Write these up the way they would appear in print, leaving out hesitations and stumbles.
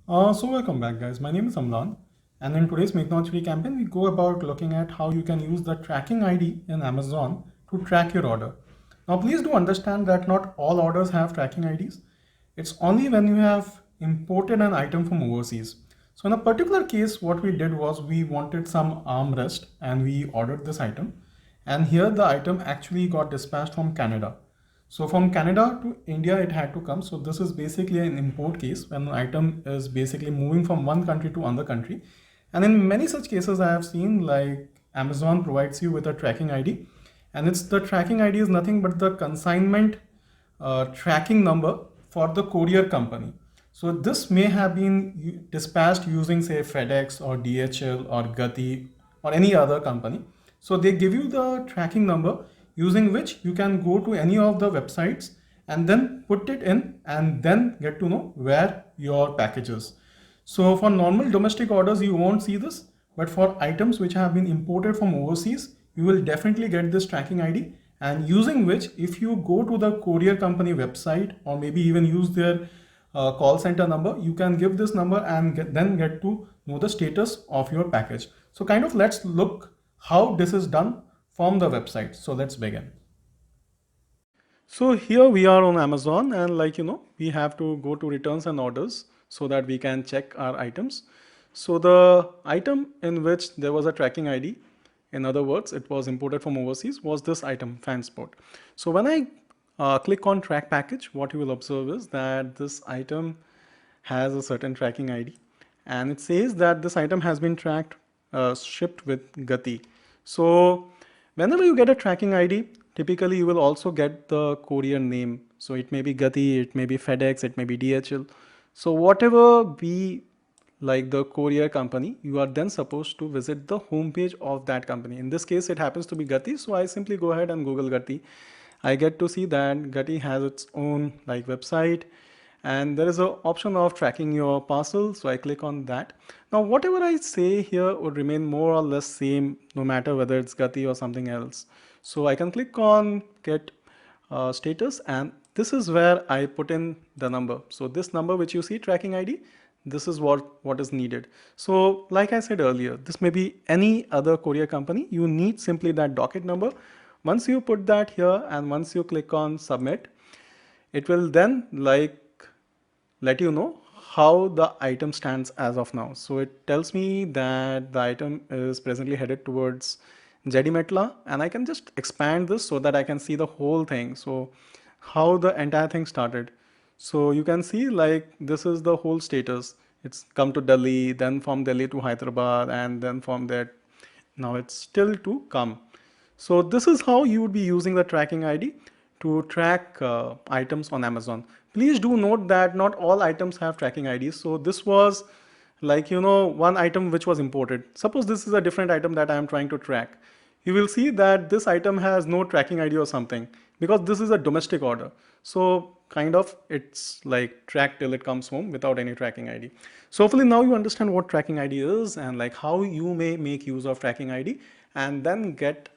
So welcome back guys, my name is Amlan, and in today's Make Knowledge Free campaign we go about looking at how you can use the tracking ID in Amazon to track your order. Now please do understand that not all orders have tracking IDs. It's only when you have imported an item from overseas. So in a particular case what we did was we wanted some armrest and we ordered this item, and here the item actually got dispatched from Canada. So from Canada to India, it had to come. So this is basically an import case when an item is basically moving from one country to another country. And in many such cases, I have seen like Amazon provides you with a tracking ID, and it's the tracking ID is nothing but the consignment tracking number for the courier company. So this may have been dispatched using say FedEx or DHL or Gati or any other company. So they give you the tracking number using which you can go to any of the websites and then put it in and then get to know where your package is. So for normal domestic orders, you won't see this, but for items which have been imported from overseas, you will definitely get this tracking ID, and using which if you go to the courier company website or maybe even use their call center number, you can give this number and then get to know the status of your package. So kind of let's look how this is done from the website. So let's begin. So here we are on Amazon, and we have to go to returns and orders so that we can check our items. So the item in which there was a tracking ID, in other words, it was imported from overseas, was this item, fan sport. So when I click on track package, what you will observe is that this item has a certain tracking ID, and it says that this item has been tracked, shipped with Gati. So whenever you get a tracking ID, typically you will also get the courier name. So it may be Gati, it may be FedEx, it may be DHL. So whatever be like the courier company, you are then supposed to visit the homepage of that company. In this case, it happens to be Gati. So I simply go ahead and Google Gati. I get to see that Gati has its own like website, and there is an option of tracking your parcel. So I click on that. Now whatever I say here would remain more or less same no matter whether it's Gati or something else. So I can click on get status, and this is where I put in the number. So this number which you see, tracking ID, this is what is needed. So like I said earlier, this may be any other courier company. You need simply that docket number. Once you put that here and once you click on submit, it will then let you know how the item stands as of now. So it tells me that the item is presently headed towards Jedimetla, and I can just expand this so that I can see the whole thing. So how the entire thing started. So you can see like this is the whole status. It's come to Delhi, then from Delhi to Hyderabad, and then from there now it's still to come. So this is how you would be using the tracking ID to track items on Amazon. Please do note that not all items have tracking IDs. So this was one item which was imported. Suppose this is a different item that I am trying to track. You will see that this item has no tracking ID or something because this is a domestic order. So kind of it's like track till it comes home without any tracking ID. So hopefully now you understand what tracking ID is and like how you may make use of tracking ID and then get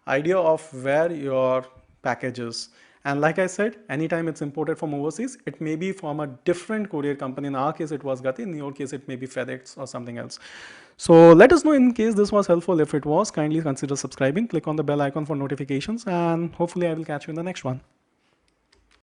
idea of where your package is. And like I said, anytime it's imported from overseas, it may be from a different courier company. In our case, it was Gati. In your case, it may be FedEx or something else. So let us know in case this was helpful. If it was, kindly consider subscribing. Click on the bell icon for notifications, and hopefully I will catch you in the next one.